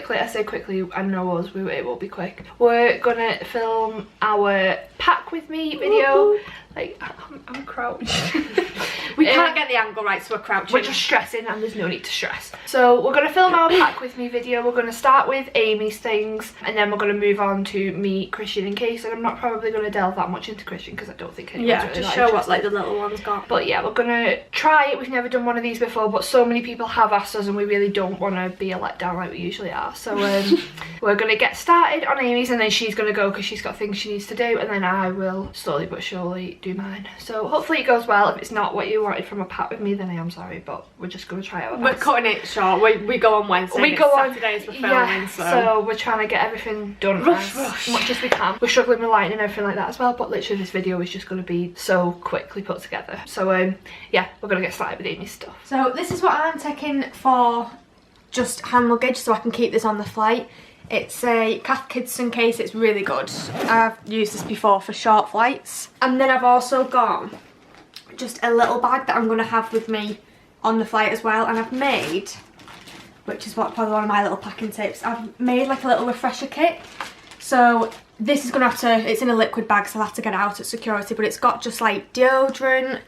quickly, I say quickly, I know us, it will be quick. We're gonna film our pack with me video. Like, I'm crouched. We can't get the angle right, so we're crouching. We're just stressing and there's no need to stress. So we're gonna film our pack with me video. We're gonna start with Amy's things and then we're gonna move on to me, Christian and Kason. I'm not probably gonna delve that much into Christian because I don't think anyone's really just show what like the little ones got. But yeah, we're gonna try it. We've never done one of these before, but so many people have asked us and we really don't want to be a letdown like we usually are. So we're gonna get started on Amy's and then she's gonna go because she's got things she needs to do, and then I will slowly but surely do mine. So hopefully it goes well. If it's not what you wanted from a pack with me, then I am sorry, but we're just gonna try our best. We're cutting it short. We go on Wednesday. We go on Saturdays we're filming, yeah, so we're trying to get everything done rush. as much as we can. We're struggling with lighting and everything like that as well, but literally this video is just going to be so quickly put together. So yeah, we're going to get started with Amy's stuff. So this is what I'm taking for just hand luggage so I can keep this on the flight. It's a Cath Kidston case. It's really good. I've used this before for short flights. And then I've also got just a little bag that I'm going to have with me on the flight as well, and I've made, which is probably one of my little packing tips, I've made like a little refresher kit. So this is gonna have to, it's in a liquid bag, so I'll have to get it out at security, but it's got just like deodorant,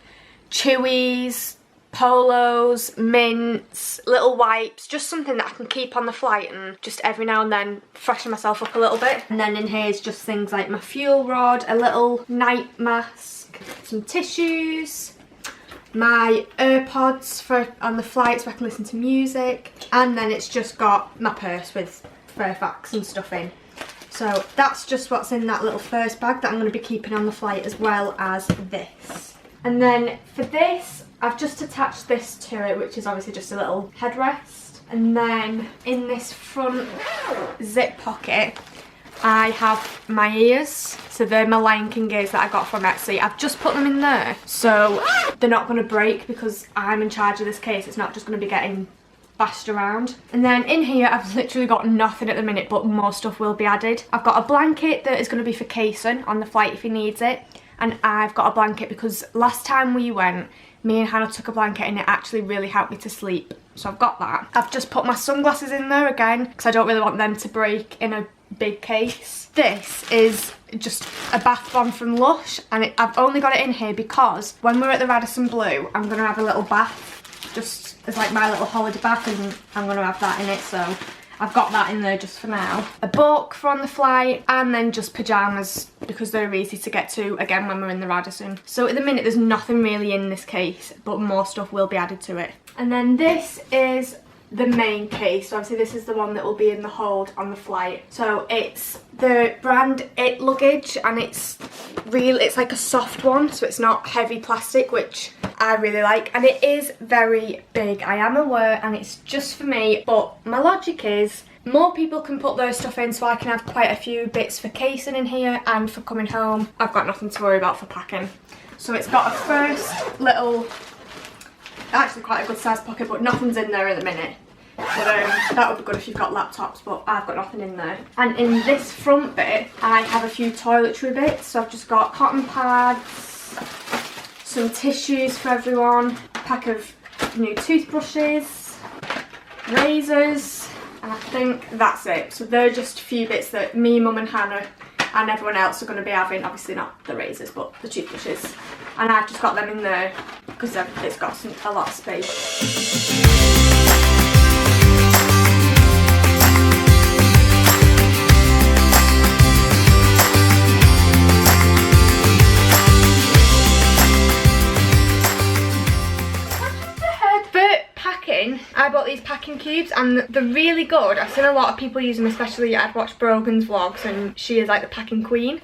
chewies, polos, mints, little wipes, just something that I can keep on the flight and just every now and then freshen myself up a little bit. And then in here is just things like my fuel rod, a little night mask, some tissues, my AirPods for on the flight so I can listen to music, and then it's just got my purse with Fairfax and stuff in. So that's just what's in that little first bag that I'm going to be keeping on the flight, as well as this. And then for this, I've just attached this to it, which is obviously just a little headrest. And then in this front zip pocket, I have my ears. So they're my Lion King ears that I got from Etsy. I've just put them in there so they're not going to break because I'm in charge of this case. It's not just going to be getting bashed around. And then in here I've literally got nothing at the minute, but more stuff will be added. I've got a blanket that is going to be for Kason on the flight if he needs it. And I've got a blanket because last time we went, me and Hannah took a blanket and it actually really helped me to sleep. So I've got that. I've just put my sunglasses in there again because I don't really want them to break in a big case. This is just a bath bomb from Lush, and I've only got it in here because when we're at the Radisson Blu, I'm going to have a little bath just as like my little holiday bath, and I'm going to have that in it, so I've got that in there just for now. A book for on the flight, and then just pyjamas because they're easy to get to again when we're in the Radisson. So at the minute there's nothing really in this case, but more stuff will be added to it. And then this is the main case. So obviously this is the one that will be in the hold on the flight. So it's the brand Luggage, and it's like a soft one, so it's not heavy plastic, which I really like, and it is very big, I am aware, and it's just for me, but my logic is more people can put their stuff in so I can have quite a few bits for Kason in here and for coming home. I've got nothing to worry about for packing. So it's got a first little, actually quite a good sized pocket, but nothing's in there at the minute. But that would be good if you've got laptops, but I've got nothing in there. And in this front bit, I have a few toiletry bits. So I've just got cotton pads, some tissues for everyone, a pack of new toothbrushes, razors, and I think that's it. So they're just a few bits that me, Mum and Hannah and everyone else are going to be having. Obviously not the razors, but the toothbrushes. And I've just got them in there because it's got a lot of space. I bought these packing cubes and they're really good. I've seen a lot of people use them, especially I'd watched Brogan's vlogs and she is like the packing queen,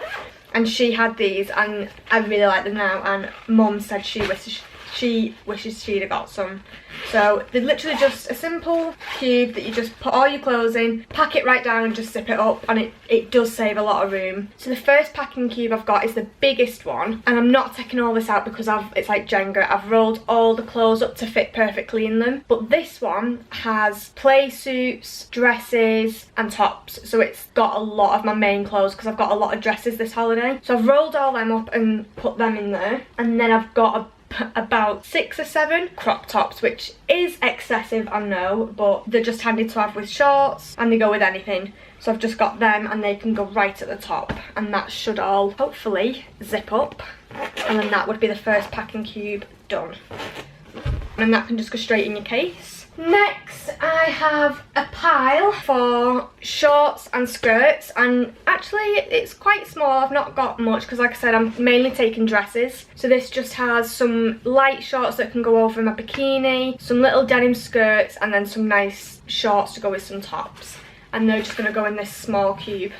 and she had these and I really like them now, and Mum said she wishes she'd have got some. So they're literally just a simple cube that you just put all your clothes in, pack it right down and just zip it up, and it does save a lot of room. So the first packing cube I've got is the biggest one, and I'm not taking all this out because it's like Jenga. I've rolled all the clothes up to fit perfectly in them. But this one has play suits, dresses and tops, so it's got a lot of my main clothes because I've got a lot of dresses this holiday. So I've rolled all them up and put them in there, and then I've got a about 6 or 7 crop tops, which is excessive, I know, but they're just handy to have with shorts and they go with anything. So I've just got them and they can go right at the top, and that should all hopefully zip up, and then that would be the first packing cube done. And that can just go straight in your case. Next, I have a pile for shorts and skirts, and actually it's quite small. I've not got much because, like I said, I'm mainly taking dresses. So this just has some light shorts that can go over my bikini, some little denim skirts, and then some nice shorts to go with some tops. And they're just going to go in this small cube.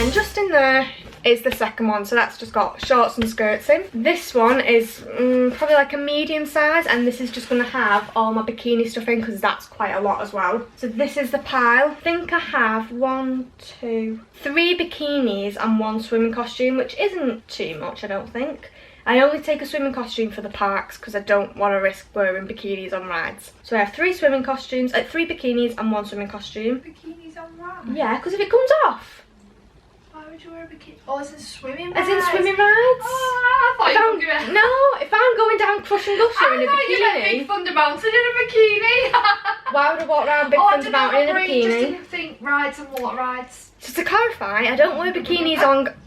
And just in there is the second one, so that's just got shorts and skirts in. This one is probably like a medium size, and this is just going to have all my bikini stuff in because that's quite a lot as well. So this is the pile. I think I have 3 bikinis and 1 swimming costume, which isn't too much, I don't think. I only take a swimming costume for the parks because I don't want to risk wearing bikinis on rides. So I have 3 swimming costumes, 3 bikinis and 1 swimming costume. Bikinis on rides? Yeah, because if it comes off. Why would you wear a bikini? Oh, as in swimming rides? As in swimming rides? Oh, I thought you were going to... No, if I'm going down Crush and Gusher in a bikini... I thought you meant Big Thunder Mountain in a bikini. Why would I walk around Big Thunder Mountain in a bikini? Just didn't think rides and water rides. So to clarify, I don't wear bikinis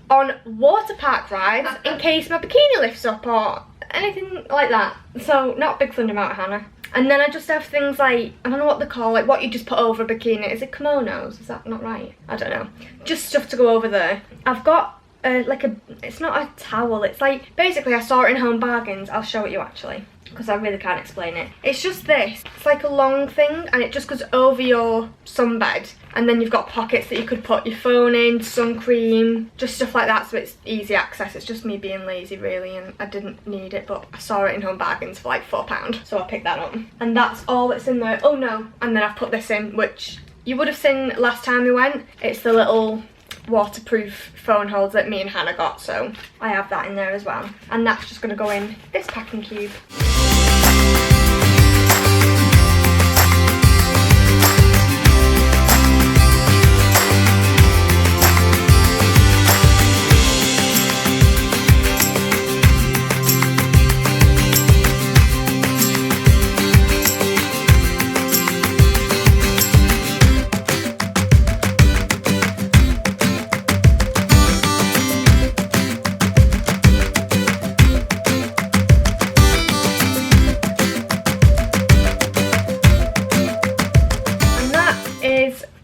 on water park rides in case my bikini lifts up or anything like that. So not Big Thunder Mountain, Hannah. And then I just have things like, I don't know what they call, like what you just put over a bikini. Is it kimonos? Is that not right? I don't know. Just stuff to go over there. I've got like it's not a towel, it's like, basically I saw it in Home Bargains. I'll show it you actually, because I really can't explain it. It's just this. It's like a long thing and it just goes over your sunbed. And then you've got pockets that you could put your phone in, sun cream, just stuff like that, so it's easy access. It's just me being lazy really, and I didn't need it, but I saw it in Home Bargains for like £4, so I picked that up. And that's all that's in there. Oh no, and then I've put this in, which you would have seen last time we went. It's the little waterproof phone holder that me and Hannah got, so I have that in there as well. And that's just going to go in this packing cube.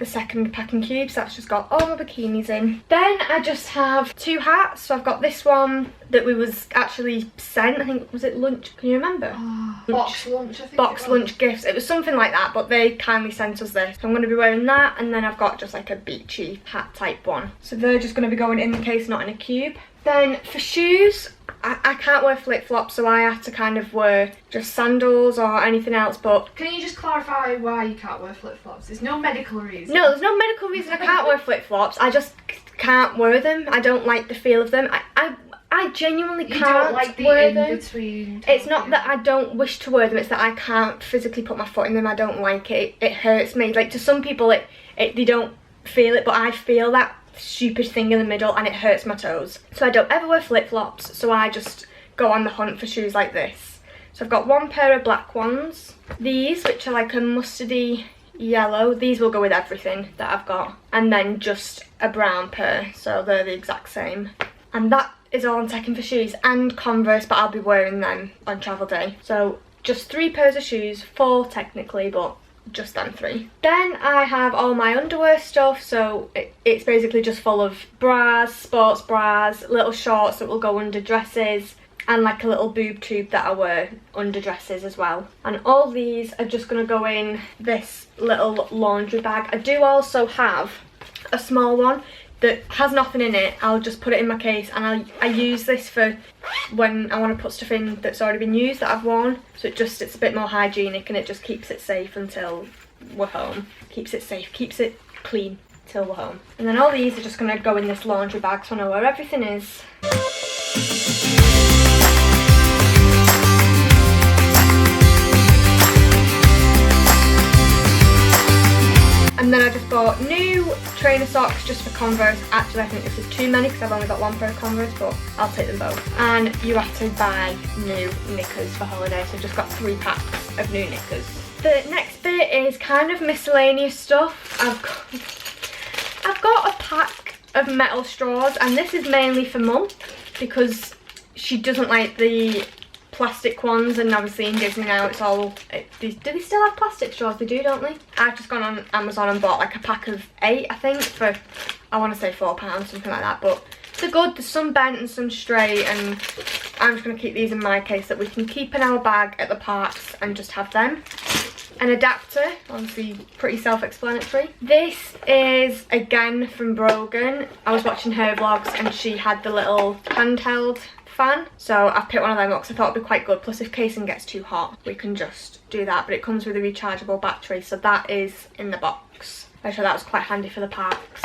Second packing cube, so that's just got all my bikinis in. Then I just have 2 hats. So I've got this one that we was actually sent, I think, was it lunch, can you remember? Box lunch, I think. Box lunch gifts, it was something like that, but they kindly sent us this. So I'm going to be wearing that, and then I've got just like a beachy hat type one. So they're just going to be going in the case, not in a cube. Then for shoes, I can't wear flip-flops, so I have to kind of wear just sandals or anything else, but... Can you just clarify why you can't wear flip-flops? There's no medical reason. No, there's no medical reason I can't wear flip-flops. I just can't wear them. I don't like the feel of them. I genuinely can't wear them. You don't like the in-between. It's not that I don't wish to wear them, it's that I can't physically put my foot in them. I don't like it. It hurts me. Like, to some people, they don't feel it, but I feel that stupid thing in the middle and it hurts my toes. So I don't ever wear flip-flops, so I just go on the hunt for shoes like this. So I've got 1 pair of black ones. These, which are like a mustardy yellow, these will go with everything that I've got. And then just a brown pair, so they're the exact same. And that is all I'm taking for shoes, and Converse, but I'll be wearing them on travel day. So just 3 pairs of shoes, 4 technically, but just them 3. Then I have all my underwear stuff, so it's basically just full of bras, sports bras, little shorts that will go under dresses, and like a little boob tube that I wear under dresses as well. And all these are just going to go in this little laundry bag. I do also have a small one that has nothing in it. I'll just put it in my case, and I use this for when I want to put stuff in that's already been used, that I've worn. So it's a bit more hygienic, and it just keeps it safe until we're home. Keeps it safe, keeps it clean till we're home. And then all these are just going to go in this laundry bag, so I know where everything is. And then I just bought new trainer socks just for Converse. Actually, I think this is too many because I've only got one pair of Converse, but I'll take them both. And you have to buy new knickers for holiday, so I've just got 3 packs of new knickers. The next bit is kind of miscellaneous stuff. I've got a pack of metal straws, and this is mainly for Mum because she doesn't like the plastic ones, and obviously in Disney now it's all, do they still have plastic straws? They do, don't they? I've just gone on Amazon and bought like a pack of 8, I think, for, I want to say £4, something like that, but they're good. There's some bent and some straight, and I'm just going to keep these in my case that we can keep in our bag at the parks and just have them. An adapter, obviously pretty self-explanatory. This is again from Brogan. I was watching her vlogs and she had the little handheld fan, so I picked one of them up because I thought it'd be quite good. Plus if Kason gets too hot we can just do that, but it comes with a rechargeable battery, so that is in the box. I thought that was quite handy for the parks.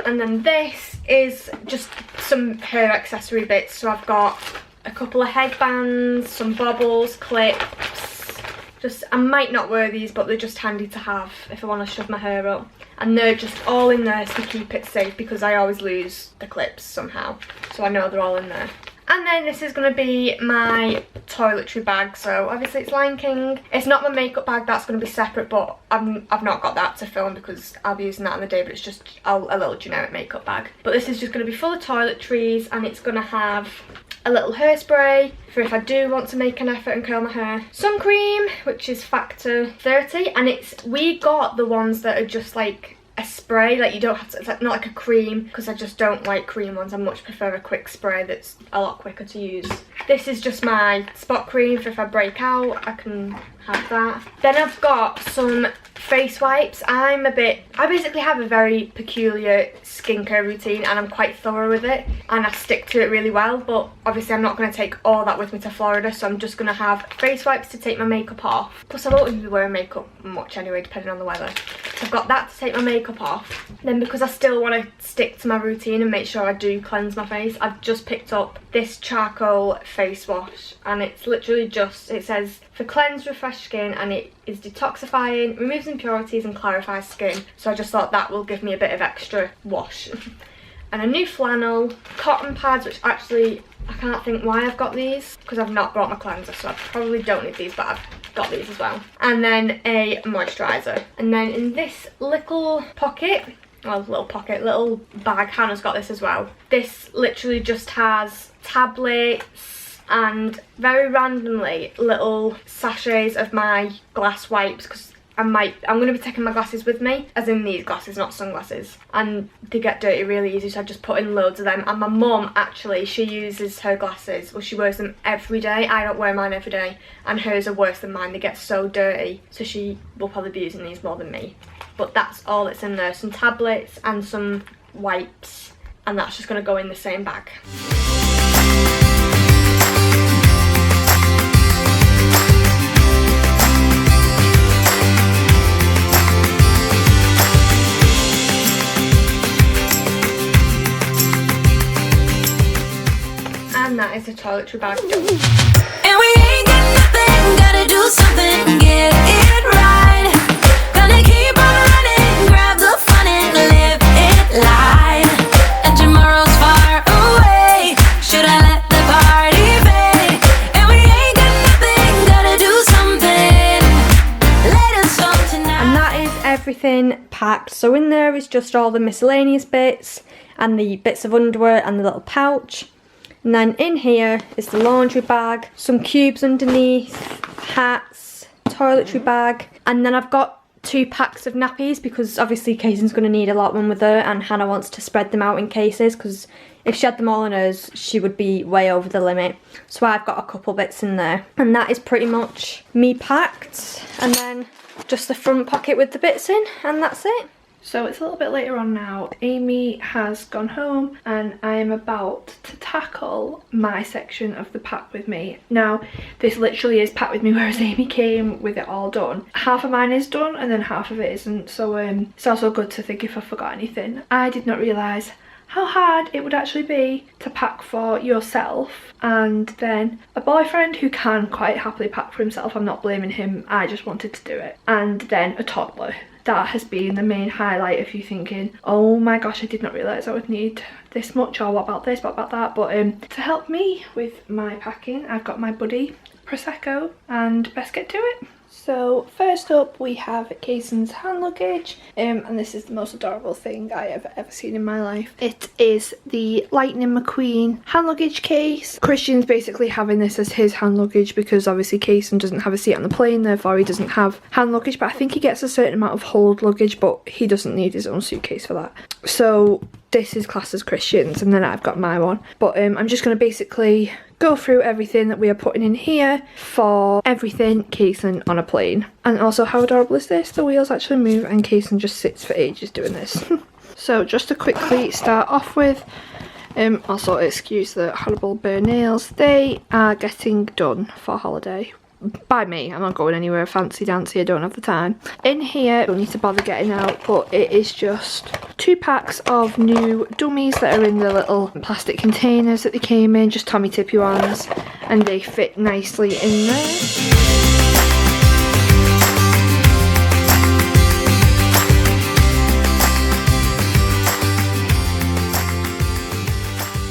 And then this is just some hair accessory bits, so I've got a couple of headbands, some bobbles, clips. I might not wear these, but they're just handy to have if I want to shove my hair up. And they're just all in there to keep it safe because I always lose the clips somehow. So I know they're all in there. And then this is going to be my toiletry bag. So obviously it's Lion King. It's not my makeup bag, that's going to be separate, but I've not got that to film because I'll be using that on the day, but it's just a little generic makeup bag. But this is just going to be full of toiletries, and it's going to have a little hairspray for if I do want to make an effort and curl my hair. Sun cream, which is factor 30, and we got the ones that are just like a spray, like you don't have to, it's like, not like a cream, because I just don't like cream ones. I much prefer a quick spray that's a lot quicker to use. This is just my spot cream for if I break out, I can have that. Then I've got some face wipes. I basically have a very peculiar skincare routine and I'm quite thorough with it and I stick to it really well, but obviously I'm not going to take all that with me to Florida, so I'm just going to have face wipes to take my makeup off. Plus I won't even be wearing makeup much anyway, depending on the weather. So I've got that to take my makeup off. Then because I still want to stick to my routine and make sure I do cleanse my face, I've just picked up this charcoal face wash, and it's literally just, it says for cleanse, refresh skin, and it is detoxifying, removes impurities and clarifies skin. So I just thought that will give me a bit of extra wash. And a new flannel, cotton pads, which actually I can't think why I've got these because I've not brought my cleanser, so I probably don't need these, but I've got these as well. And then a moisturiser. And then in this little pocket, well, little bag, Hannah's got this as well. This literally just has tablets and very randomly little sachets of my glass wipes, because I'm going to be taking my glasses with me, as in these glasses, not sunglasses, and they get dirty really easy, so I just put in loads of them. And my mum, actually, she uses her glasses, well, she wears them every day. I don't wear mine every day, and hers are worse than mine. They get so dirty, so she will probably be using these more than me. But that's all that's in there, some tablets and some wipes, and that's just going to go in the same bag. And that is the toiletry bag. And we ain't got nothing, gotta do something, get it right. Gonna keep on running, grab the fun and live it live. And tomorrow's far away, should I let the party fade? And we ain't got nothing, gotta do something, let us all tonight. And that is everything packed. So in there is just all the miscellaneous bits and the bits of underwear and the little pouch. And then in here is the laundry bag, some cubes underneath, hats, toiletry bag, and then I've got 2 packs of nappies because obviously Kason's going to need a lot when we're there, and Hannah wants to spread them out in cases because if she had them all in hers, she would be way over the limit. So I've got a couple bits in there. And that is pretty much me packed. And then just the front pocket with the bits in, and that's it. So it's a little bit later on now. Amy has gone home and I am about to tackle my section of the pack with me. Now, this literally is packed with me, whereas Amy came with it all done. Half of mine is done and then half of it isn't, so it's also good to think if I forgot anything. I did not realise how hard it would actually be to pack for yourself and then a boyfriend who can quite happily pack for himself. I'm not blaming him, I just wanted to do it. And then a toddler. that has been the main highlight of you thinking, oh my gosh, I did not realise I would need this much, or what about this, what about that. But to help me with my packing, I've got my buddy Prosecco, and best get to it. So first up we have Kason's hand luggage, and this is the most adorable thing I have ever seen in my life. It is the Lightning McQueen hand luggage case. Christian's basically having this as his hand luggage because obviously Kason doesn't have a seat on the plane, therefore he doesn't have hand luggage, but I think he gets a certain amount of hold luggage, but he doesn't need his own suitcase for that. So this is classed as Christian's, and then I've got my one. But I'm just going to basically go through everything that we are putting in here for everything Kason on a plane. And also, how adorable is this? The wheels actually move and Kason just sits for ages doing this. So just to quickly start off with, also excuse the horrible bare nails, they are getting done for holiday. By me, I'm not going anywhere fancy dancy, I don't have the time. In here, I don't need to bother getting out, but it is just 2 packs of new dummies that are in the little plastic containers that they came in, just Tommy Tippy ones, and they fit nicely in there.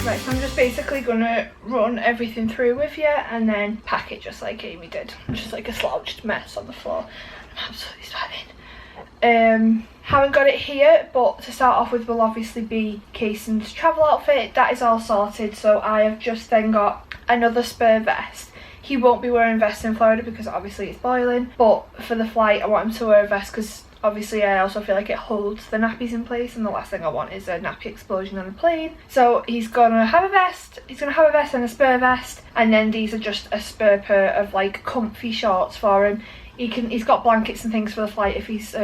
Right, so I'm just basically gonna run everything through with you and then pack it just like Amy did. Just like a slouched mess on the floor. I'm absolutely sweating. Haven't got it here, but to start off with will obviously be Kason's travel outfit. That is all sorted, so I have just then got another spare vest. He won't be wearing vests in Florida because obviously it's boiling, but for the flight I want him to wear a vest because obviously I also feel like it holds the nappies in place, and the last thing I want is a nappy explosion on a plane. So he's gonna have a vest, and a spare vest, and then these are just a spare pair of like comfy shorts for him. He's got blankets and things for the flight if he's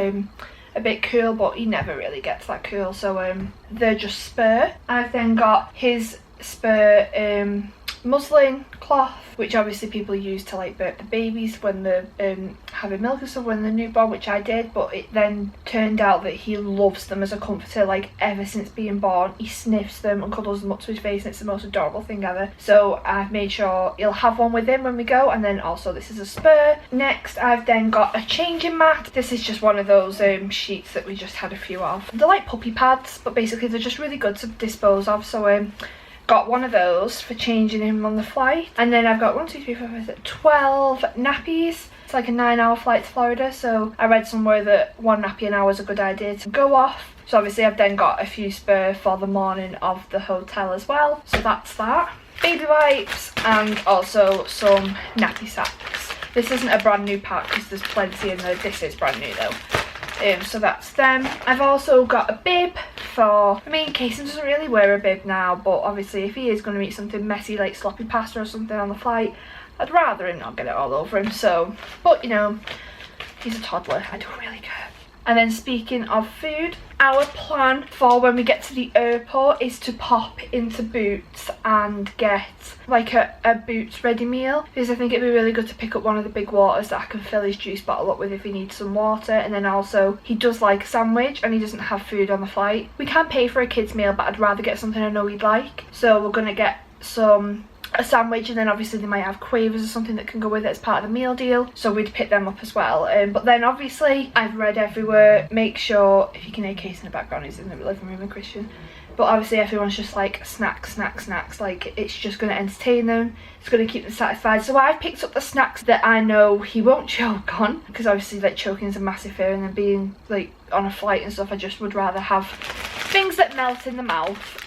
a bit cool, but he never really gets that cool, so they're just spare. I've then got his spare muslin cloth, which obviously people use to like burp the babies when they're having milk and stuff when they're newborn, which I did, but it then turned out that he loves them as a comforter. Like ever since being born, he sniffs them and cuddles them up to his face, and it's the most adorable thing ever. So I've made sure he'll have one with him when we go, and then also this is a spare. Next I've then got a changing mat. This is just one of those sheets that we just had a few of. They're like puppy pads, but basically they're just really good to dispose of, so got one of those for changing him on the flight. And then I've got 12 nappies. It's like a 9-hour flight to Florida, so I read somewhere that 1 nappy an hour is a good idea to go off. So obviously I've then got a few spare for the morning of the hotel as well, so that's that. Baby wipes and also some Nappy Sacks. This isn't a brand new pack because there's plenty in there. This is brand new though. So that's them. I've also got a bib for, I mean, Kason doesn't really wear a bib now, but obviously if he is going to eat something messy like sloppy pasta or something on the flight, I'd rather him not get it all over him. So, but you know, he's a toddler, I don't really care. And then speaking of food, our plan for when we get to the airport is to pop into Boots and get like a Boots ready meal, because I think it'd be really good to pick up one of the big waters that I can fill his juice bottle up with if he needs some water. And then also he does like a sandwich and he doesn't have food on the flight. We can pay for a kid's meal, but I'd rather get something I know he'd like, so we're gonna get a sandwich, and then obviously they might have quavers or something that can go with it as part of the meal deal, so we'd pick them up as well. But then obviously I've read everywhere, make sure, if you can hear Case in the background, he's in the living room with Christian, but obviously everyone's just like snacks, like it's just going to entertain them, it's going to keep them satisfied. So I've picked up the snacks that I know he won't choke on, because obviously like choking is a massive fear, and then being like on a flight and stuff, I just would rather have things that melt in the mouth.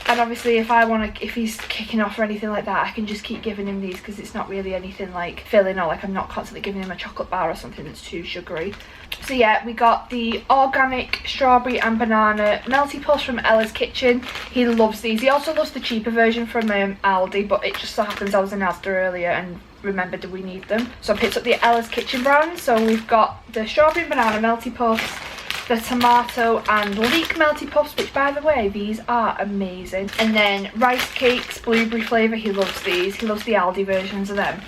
And obviously if he's kicking off or anything like that, I can just keep giving him these because it's not really anything like filling, or like I'm not constantly giving him a chocolate bar or something that's too sugary. So yeah, we got the organic strawberry and banana melty puffs from Ella's Kitchen. He loves these. He also loves the cheaper version from Aldi, but it just so happens I was in Asda earlier and remembered that we need them. So I picked up the Ella's Kitchen brand. So we've got the strawberry and banana melty puffs, the tomato and leek melty puffs, which by the way, these are amazing. And then rice cakes, blueberry flavour, he loves these. He loves the Aldi versions of them.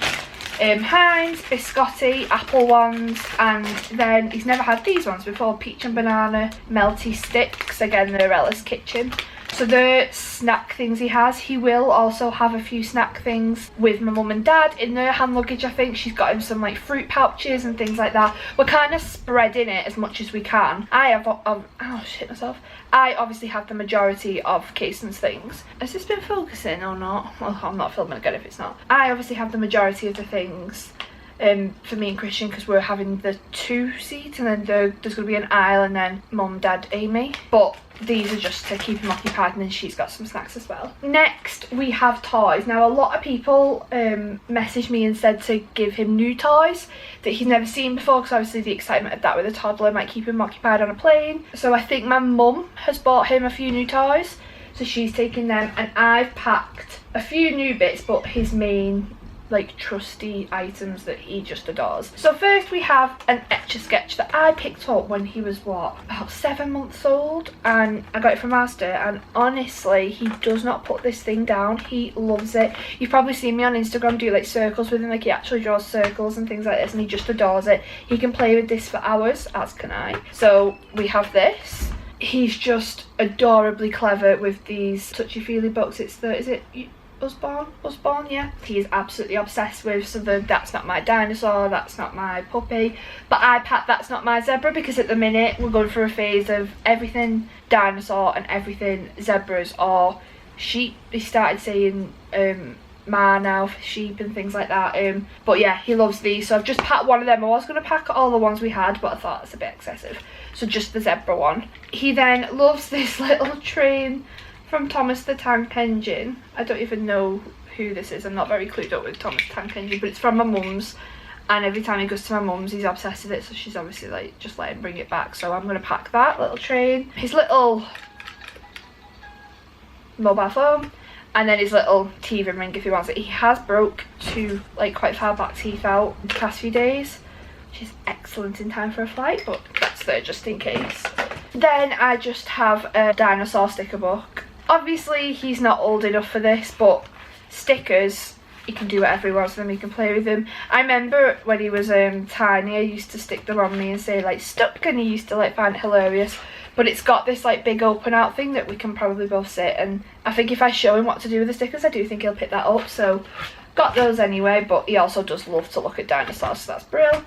Heinz, biscotti, apple ones, and then he's never had these ones before, peach and banana melty sticks, again they're Ella's Kitchen. So the snack things he has, he will also have a few snack things with my mum and dad in their hand luggage. I think she's got him some like fruit pouches and things like that. We're kind of spreading it as much as we can. I have oh shit myself. I obviously have the majority of Kason's things. Has this been focusing or not? Well, I'm not filming again if it's not. I obviously have the majority of the things for me and Christian, because we're having the 2-seat, and then there's going to be an aisle, and then mum, dad, Amy. But these are just to keep him occupied, and then she's got some snacks as well. Next we have toys. Now a lot of people messaged me and said to give him new toys that he's never seen before, because obviously the excitement of that with a toddler might keep him occupied on a plane. So I think my mum has bought him a few new toys, so she's taking them, and I've packed a few new bits, but his main like trusty items that he just adores. So first we have an Etch-A-Sketch that I picked up when he was what, about 7 months old, and I got it from Asda, and honestly he does not put this thing down. He loves it. You've probably seen me on Instagram do like circles with him, like he actually draws circles and things like this, and he just adores it. He can play with this for hours, as can I. So we have this. He's just adorably clever with these touchy-feely books. It's the, is it Usborne, yeah. He is absolutely obsessed with, so the That's Not My Dinosaur, That's Not My Puppy. But I packed That's Not My Zebra because at the minute we're going through a phase of everything dinosaur and everything zebras or sheep. He started saying ma now for sheep and things like that. But yeah, he loves these, so I've just packed one of them. I was going to pack all the ones we had, but I thought it's a bit excessive, so just the zebra one. He then loves this little train from Thomas the Tank Engine. I don't even know who this is. I'm not very clued up with Thomas the Tank Engine, but it's from my mum's, and every time he goes to my mum's he's obsessed with it, so she's obviously like just let him bring it back. So I'm going to pack that little train, his little mobile phone, and then his little teething ring if he wants it. He has broke 2 like quite far back teeth out the past few days, which is excellent in time for a flight, but that's there just in case. Then I just have a dinosaur sticker book. Obviously he's not old enough for this, but stickers, he can do whatever he wants with them, he can play with them. I remember when he was tiny I used to stick them on me and say like stuck, and he used to like find it hilarious. But it's got this like big open out thing that we can probably both sit, and I think if I show him what to do with the stickers I do think he'll pick that up, so got those anyway. But he also does love to look at dinosaurs, so that's brilliant.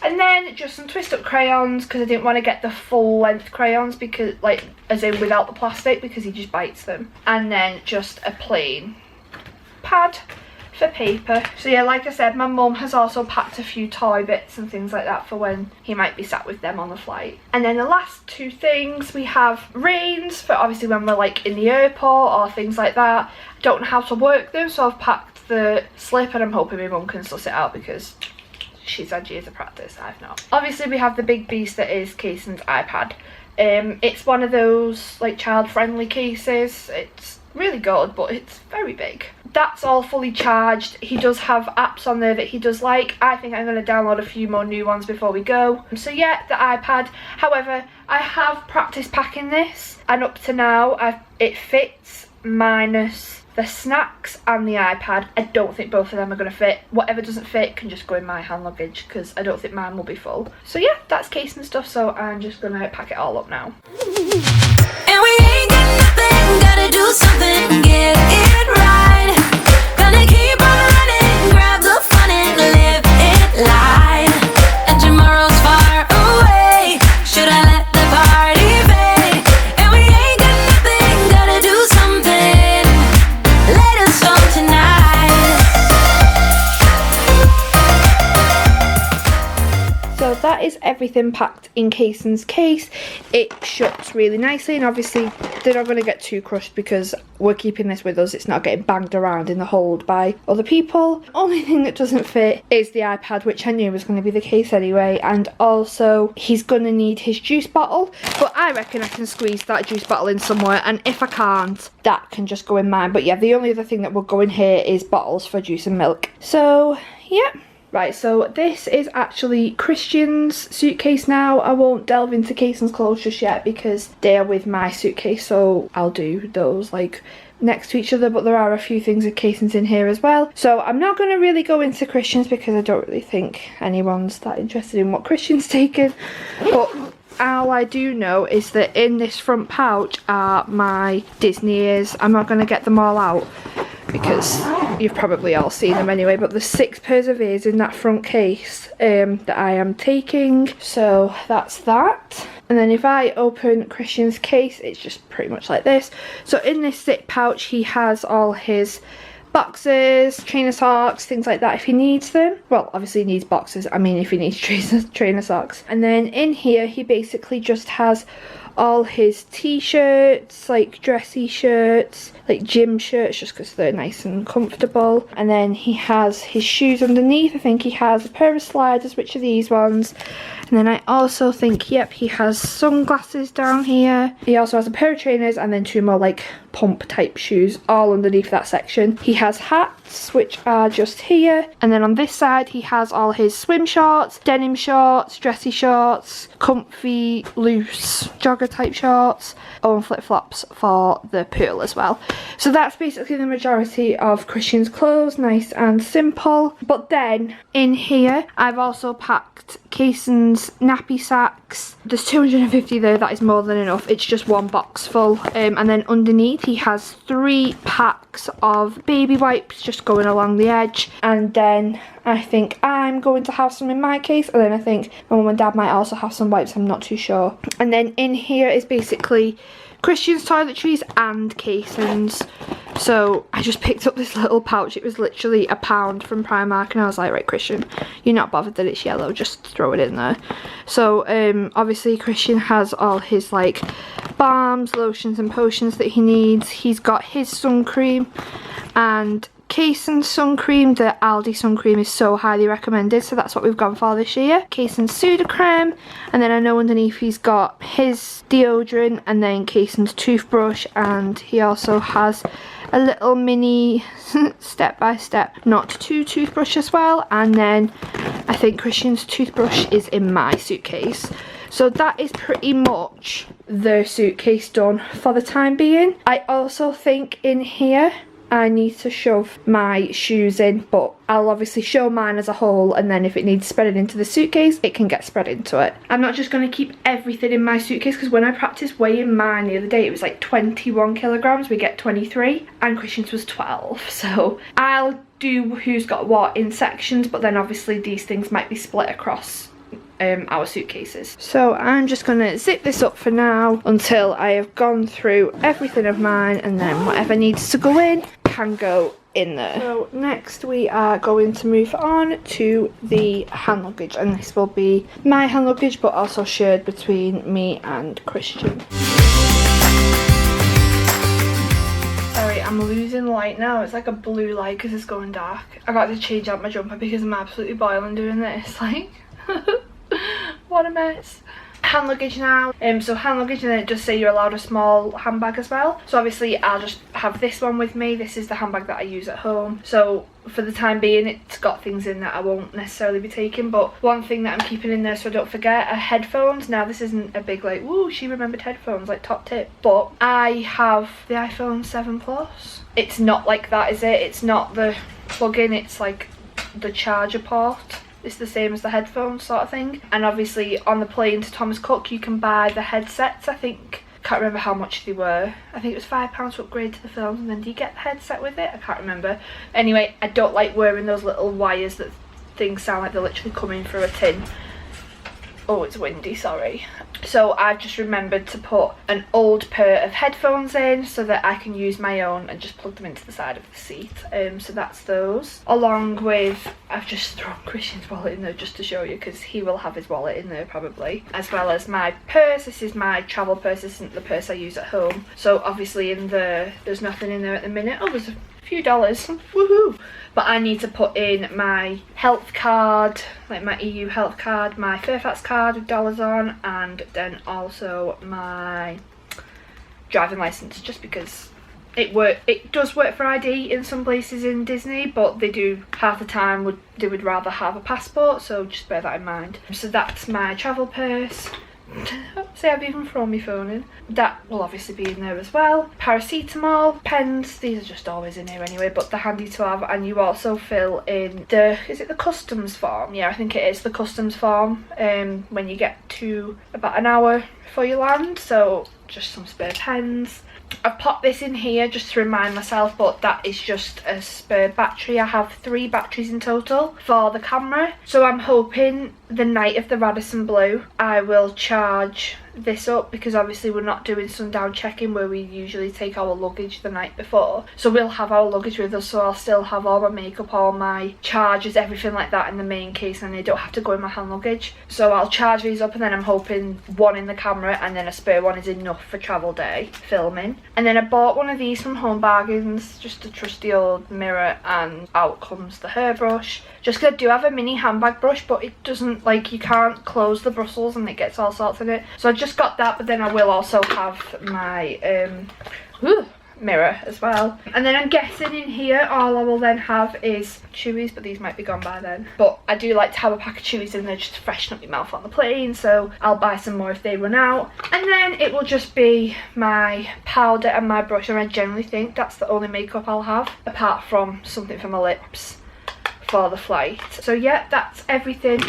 And then just some twist up crayons, because I didn't want to get the full length crayons, because like as in without the plastic, because he just bites them. And then just a plain pad for paper. So yeah, like I said, my mum has also packed a few toy bits and things like that for when he might be sat with them on the flight. And then the last 2 things, we have reins for obviously when we're like in the airport or things like that. I don't know how to work them, so I've packed the slip, and I'm hoping my mum can suss it out because she's had years of practice, I've not. Obviously we have the big beast that is Kason's iPad. It's one of those like child friendly cases. It's really good, but it's very big. That's all fully charged. He does have apps on there that he does like. I think I'm going to download a few more new ones before we go. So yeah, the iPad. However, I have practiced packing this, and up to now it fits minus the snacks and the iPad. I don't think both of them are going to fit. Whatever doesn't fit can just go in my hand luggage, because I don't think mine will be full. So yeah, that's Kason stuff, so I'm just going to pack it all up now. And we ain't got nothing, gotta do something, get it right. Gonna keep on running, grab the fun and live it light. And tomorrow's far away, should I let the party fade? And we ain't got nothing, gotta do something, let us all tonight. So that is everything packed in Kason's case. It shuts really nicely, and obviously they're not going to get too crushed because we're keeping this with us. It's not getting banged around in the hold by other people. Only thing that doesn't fit is the iPad, which I knew was going to be the case anyway, and also he's going to need his juice bottle, but I reckon I can squeeze that juice bottle in somewhere, and if I can't, that can just go in mine. But yeah, the only other thing that will go in here is bottles for juice and milk. So yeah. Right, so this is actually Christian's suitcase now. I won't delve into Kason's clothes just yet because they are with my suitcase, so I'll do those like next to each other, but there are a few things of Kason's in here as well. So I'm not going to really go into Christian's because I don't really think anyone's that interested in what Christian's taken, but all I do know is that in this front pouch are my Disney ears. I'm not going to get them all out because you've probably all seen them anyway, but there's 6 pairs of ears in that front case that I am taking, so that's that. And then if I open Christian's case, it's just pretty much like this. So in this zip pouch he has all his boxes, trainer socks, things like that if he needs them. Well, obviously he needs boxes, I mean if he needs trainer socks. And then in here he basically just has all his t-shirts, like dressy shirts, like gym shirts, just because they're nice and comfortable. And then he has his shoes underneath. I think he has a pair of sliders, which are these ones. And then I also think, yep, he has sunglasses down here. He also has a pair of trainers and then 2 more like pump type shoes all underneath that section. He has hats, which are just here. And then on this side he has all his swim shorts, denim shorts, dressy shorts, comfy, loose jogger type shorts. Oh, and flip-flops for the pool as well. So that's basically the majority of Christian's clothes, nice and simple. But then in here I've also packed Kason's nappy sacks. There's 250 there, that is more than enough. It's just 1 box full. And then underneath he has 3 packs of baby wipes just going along the edge. And then I think I'm going to have some in my case, and then I think my mum and dad might also have some wipes, I'm not too sure. And then in here is basically Christian's toiletries and Kason's. So I just picked up this little pouch. It was literally £1 from Primark, and I was like, right Christian, you're not bothered that it's yellow, just throw it in there. So obviously Christian has all his like balms, lotions and potions that he needs. He's got his sun cream, and Kason's sun cream, the Aldi sun cream, is so highly recommended, so that's what we've gone for this year. Kason's Sudocreme, and then I know underneath he's got his deodorant, and then Kason's toothbrush, and he also has a little mini step-by-step not to toothbrush as well. And then I think Christian's toothbrush is in my suitcase. So that is pretty much the suitcase done for the time being. I also think in here I need to shove my shoes in, but I'll obviously show mine as a whole, and then if it needs spreading into the suitcase, it can get spread into it. I'm not just going to keep everything in my suitcase, because when I practiced weighing mine the other day, it was like 21 kilograms, we get 23, and Christian's was 12, so I'll do who's got what in sections, but then obviously these things might be split across our suitcases. So I'm just gonna zip this up for now until I have gone through everything of mine, and then whatever needs to go in can go in there. So next we are going to move on to the hand luggage, and this will be my hand luggage but also shared between me and Christian. Sorry, I'm losing light now. It's like a blue light because it's going dark. I got to change out my jumper because I'm absolutely boiling doing this. Like, what a mess. Hand luggage now. So hand luggage, and then it does say you're allowed a small handbag as well. So obviously I'll just have this one with me. This is the handbag that I use at home. So for the time being, it's got things in that I won't necessarily be taking, but one thing that I'm keeping in there so I don't forget are headphones. Now this isn't a big like, woo, she remembered headphones, like top tip, but I have the iPhone 7 Plus. It's not like that, is it? It's not the plug-in, it's like the charger port. It's the same as the headphones sort of thing. And obviously on the plane to Thomas Cook you can buy the headsets. I think, can't remember how much they were. I think it was £5 to upgrade to the films, and then do you get the headset with it? I can't remember. Anyway, I don't like wearing those little wires that things sound like they're literally coming through a tin. Oh, it's windy, sorry. So I've just remembered to put an old pair of headphones in so that I can use my own and just plug them into the side of the seat. So that's those. Along with, I've just thrown Christian's wallet in there just to show you, because he will have his wallet in there probably. As well as my purse. This is my travel purse, this isn't the purse I use at home. So obviously in there's nothing in there at the minute. Oh, there's a few dollars, woohoo! But I need to put in my health card, like my EU health card, my Fairfax card with dollars on, and then also my driving license, just because it does work for ID in some places in Disney, but they do half the time they would rather have a passport, so just bear that in mind. So that's my travel purse. See, I've even thrown my phone in. That will obviously be in there as well. Paracetamol, pens, these are just always in here anyway, but they're handy to have. And you also fill in the, is it the customs form? Yeah, I think it is the customs form when you get to about an hour before you land. So just some spare pens. I've popped this in here just to remind myself, but that is just a spare battery. I have 3 batteries in total for the camera, so I'm hoping the night of the Radisson Blu I will charge this up, because obviously we're not doing sundown check-in where we usually take our luggage the night before, so we'll have our luggage with us, so I'll still have all my makeup, all my chargers, everything like that in the main case, and I don't have to go in my hand luggage. So I'll charge these up, and then I'm hoping one in the camera and then a spare one is enough for travel day filming. And then I bought one of these from Home Bargains, just a trusty old mirror, and out comes the hairbrush. Just because I do have a mini handbag brush, but it doesn't, like, you can't close the bristles and it gets all sorts in it. So I just got that, but then I will also have my mirror as well. And then I'm guessing in here all I will then have is Chewies, but these might be gone by then. But I do like to have a pack of Chewies in there just to freshen up your mouth on the plane, so I'll buy some more if they run out. And then it will just be my powder and my brush, and I generally think that's the only makeup I'll have, apart from something for my lips for the flight. So yeah, that's everything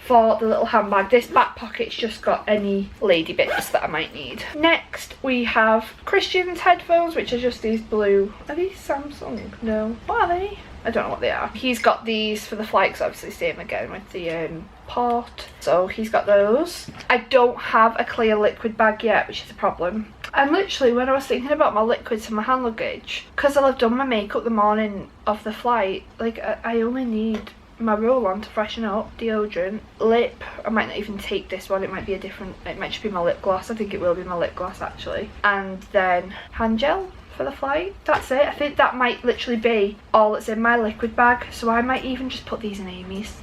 for the little handbag. This back pocket's just got any lady bits that I might need. Next we have Christian's headphones, which are just these blue, are these Samsung? No, what are they? I don't know what they are. He's got these for the flights, obviously same again with the port, so he's got those. I don't have a clear liquid bag yet, which is a problem. And literally when I was thinking about my liquids and my hand luggage, because I'll have done my makeup the morning of the flight, like I only need my roll-on to freshen up, deodorant, lip, I might not even take this one, it might be a different, it might just be my lip gloss, I think it will be my lip gloss actually, and then hand gel for the flight. That's it. I think that might literally be all that's in my liquid bag, so I might even just put these in Amy's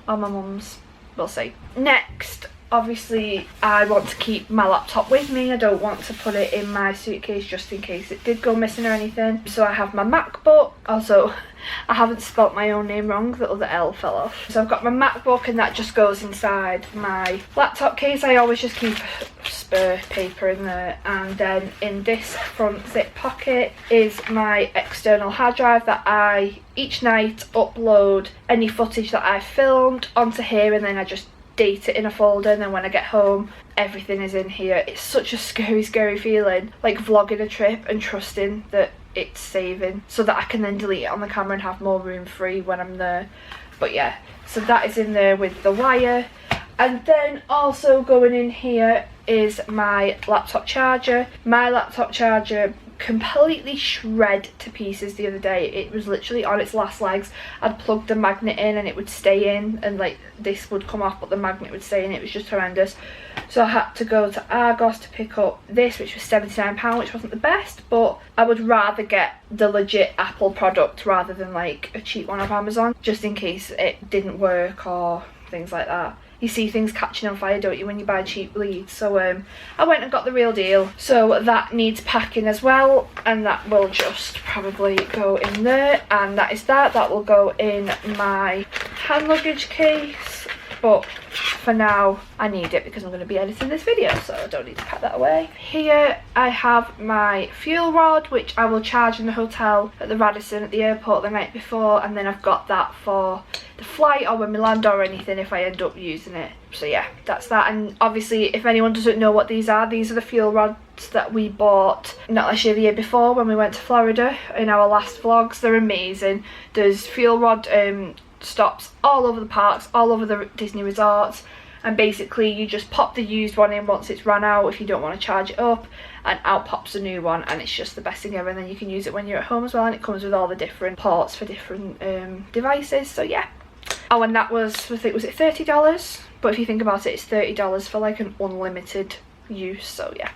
or my mum's, we'll see. Next, obviously I want to keep my laptop with me. I don't want to put it in my suitcase just in case it did go missing or anything. So I have my MacBook. Also, I haven't spelt my own name wrong, the other L fell off. So I've got my MacBook, and that just goes inside my laptop case. I always just keep spare paper in there. And then in this front zip pocket is my external hard drive that I each night upload any footage that I filmed onto here, and then I just date it in a folder, and then when I get home everything is in here. It's such a scary feeling, like vlogging a trip and trusting that it's saving so that I can then delete it on the camera and have more room free when I'm there. But yeah, so that is in there with the wire. And then also going in here is my laptop charger. My laptop charger completely shred to pieces the other day. It was literally on its last legs. I'd plugged the magnet in and it would stay in, and like this would come off but the magnet would stay in. It was just horrendous. So I had to go to Argos to pick up this, which was £79, which wasn't the best, but I would rather get the legit Apple product rather than like a cheap one off Amazon, just in case it didn't work or things like that. You see things catching on fire, don't you, when you buy cheap leads? So I went and got the real deal. So that needs packing as well, and that will just probably go in there, and that is that. That will go in my hand luggage case, but for now I need it because I'm going to be editing this video, so I don't need to pack that away. Here I have my fuel rod, which I will charge in the hotel at the Radisson at the airport the night before, and then I've got that for the flight or when we land or anything if I end up using it. So yeah, that's that. And obviously if anyone doesn't know what these are the fuel rods that we bought not last year, the year before, when we went to Florida in our last vlogs. They're amazing. There's fuel rod stops all over the parks, all over the Disney resorts, and basically you just pop the used one in once it's run out if you don't want to charge it up, and out pops a new one, and it's just the best thing ever. And then you can use it when you're at home as well, and it comes with all the different ports for different devices. So yeah. Oh, and that was, I think, was it $30? But if you think about it, it's $30 for like an unlimited use. So yeah,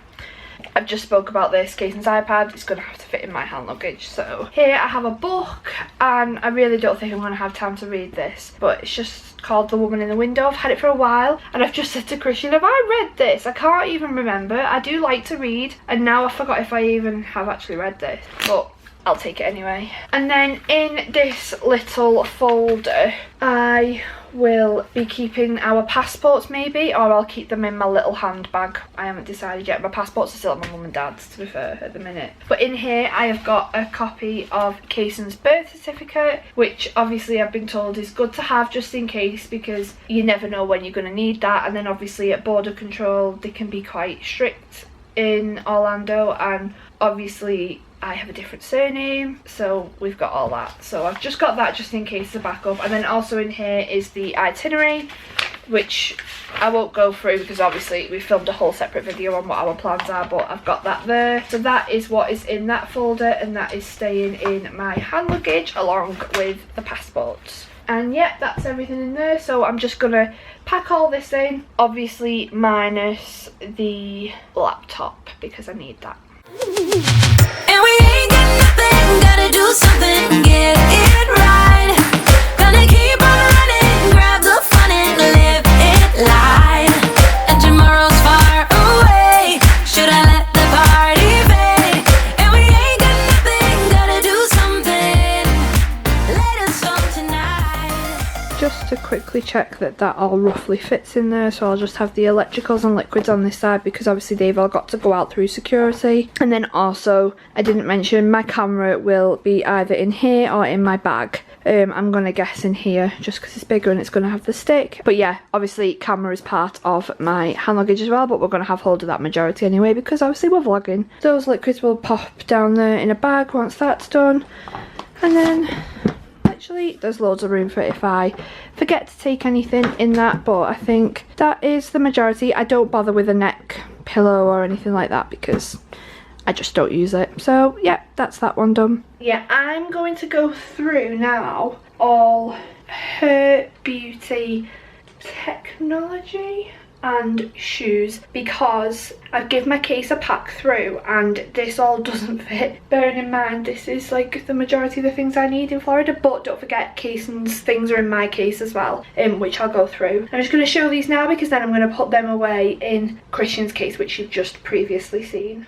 I've just spoke about this, Kason's iPad. It's going to have to fit in my hand luggage. So here I have a book, and I really don't think I'm going to have time to read this, but it's just called The Woman in the Window. I've had it for a while, and I've just said to Christian, have I read this? I can't even remember. I do like to read, and now I forgot if I even have actually read this. But I'll take it anyway. And then in this little folder, I will be keeping our passports maybe, or I'll keep them in my little handbag. I haven't decided yet. My passports are still at my mum and dad's, to be fair, at the minute. But in here I have got a copy of Kason's birth certificate, which obviously I've been told is good to have just in case, because you never know when you're going to need that. And then obviously at border control they can be quite strict in Orlando, and obviously I have a different surname, so we've got all that. So I've just got that just in case as a backup. And then also in here is the itinerary, which I won't go through because obviously we filmed a whole separate video on what our plans are, but I've got that there. So that is what is in that folder, and that is staying in my hand luggage along with the passports. And yeah, that's everything in there. So I'm just gonna pack all this in, obviously minus the laptop because I need that. And we ain't got nothing, gotta do something, get it right. Gonna keep on running, grab the fun and live it live. And tomorrow's far away, should I let the party fade? And we ain't got nothing, gotta do something, let us on tonight. Just to quickly check that that all roughly fits in there, so I'll just have the electricals and liquids on this side because obviously they've all got to go out through security. And then also, I didn't mention, my camera will be either in here or in my bag. I'm gonna guess in here just because it's bigger and it's gonna have the stick. But yeah, obviously camera is part of my hand luggage as well, but we're gonna have hold of that majority anyway because obviously we're vlogging. Those liquids will pop down there in a bag once that's done. And then actually there's loads of room for it if I forget to take anything in that, but I think that is the majority. I don't bother with a neck pillow or anything like that because I just don't use it. So yeah, that's that one done. Yeah, I'm going to go through now all her beauty technology and shoes because I've given my case a pack through and this all doesn't fit. Bearing in mind this is like the majority of the things I need in Florida, but don't forget Kason's things are in my case as well, which I'll go through. I'm just going to show these now because then I'm going to put them away in Christian's case, which you've just previously seen.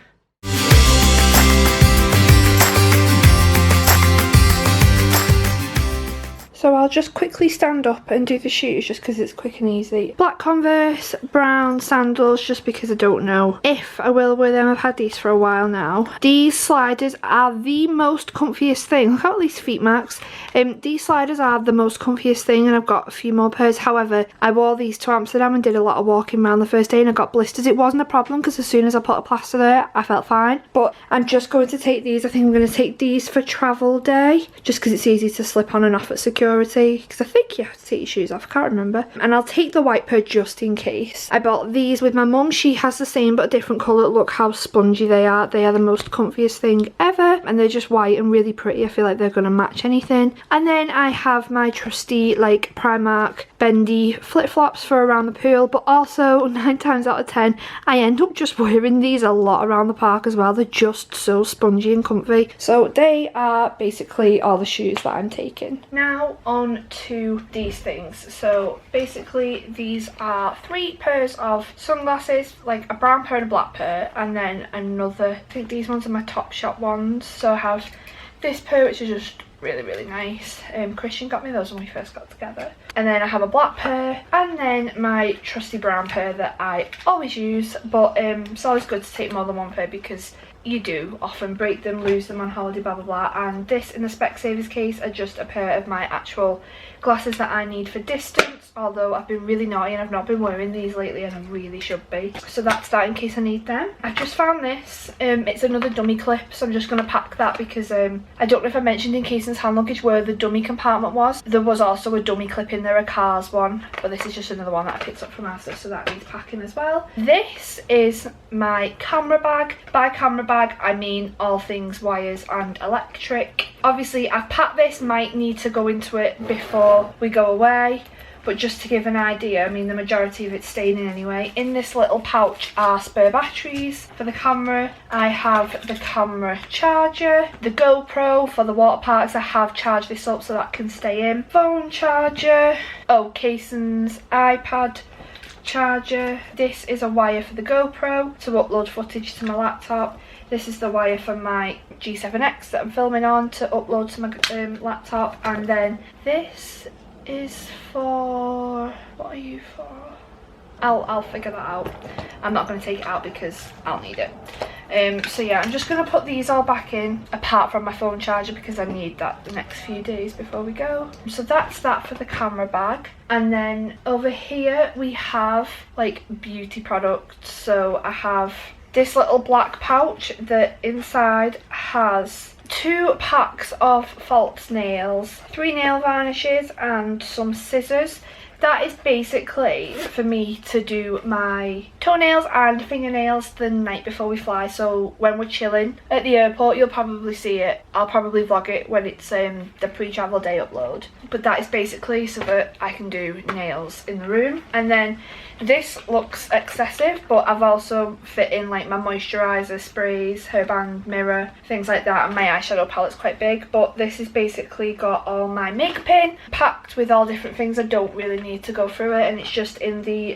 So I'll just quickly stand up and do the shoes just because it's quick and easy. Black Converse, brown sandals just because I don't know if I will wear them. I've had these for a while now. These sliders are the most comfiest thing. Look at all these feet marks. These sliders are the most comfiest thing and I've got a few more pairs. However, I wore these to Amsterdam and did a lot of walking around the first day and I got blisters. It wasn't a problem because as soon as I put a plaster there, I felt fine. But I'm just going to take these. I think I'm going to take these for travel day just because it's easy to slip on and off at security. Because I think you have to take your shoes off, I can't remember. And I'll take the white pair just in case. I bought these with my mum. She has the same but a different colour. Look how spongy they are. They are the most comfiest thing ever. And they're just white and really pretty. I feel like they're going to match anything. And then I have my trusty like Primark bendy flip-flops for around the pool. But also 9 times out of 10 I end up just wearing these a lot around the park as well. They're just so spongy and comfy. So they are basically all the shoes that I'm taking. Now on to these things. So basically these are 3 pairs of sunglasses, like a brown pair and a black pair, and then another, I think these ones are my Topshop ones. So I have this pair which is just really nice. Christian got me those when we first got together. And then I have a black pair and then my trusty brown pair that I always use, but it's always good to take more than one pair because you do often break them, lose them on holiday, blah blah blah. And this in the Specsavers case are just a pair of my actual glasses that I need for distance, although I've been really naughty and I've not been wearing these lately and I really should be. So that's that in case I need them. I've just found this. It's another dummy clip, so I'm just going to pack that because I don't know if I mentioned in Kason's hand luggage where the dummy compartment was. There was also a dummy clip in there, a Cars one, but this is just another one that I picked up from Asda, so that needs packing as well. This is my camera bag. By camera bag I mean all things wires and electric. Obviously I've packed this, might need to go into it before we go away, but just to give an idea, I mean the majority of it's staying in anyway. In this little pouch are spare batteries for the camera. I have the camera charger, the GoPro for the water parks. I have charged this up so that can stay in. Phone charger, oh Kason's iPad charger. This is a wire for the GoPro to upload footage to my laptop. This is the wire from my G7X that I'm filming on to upload to my laptop. And then this is for, what are you for? I'll figure that out. I'm not going to take it out because I'll need it. So yeah, I'm just going to put these all back in, apart from my phone charger, because I need that the next few days before we go. So that's that for the camera bag. And then over here we have like beauty products. So I have this little black pouch that inside has 2 packs of false nails, 3 nail varnishes and some scissors. That is basically for me to do my toenails and fingernails the night before we fly. So when we're chilling at the airport, you'll probably see it. I'll probably vlog it when it's the pre-travel day upload. But that is basically so that I can do nails in the room. And then this looks excessive, but I've also fit in like my moisturiser, sprays, hairband, mirror, things like that. And my eyeshadow palette's quite big. But this has basically got all my makeup in, packed with all different things. I don't really need to go through it, and it's just in the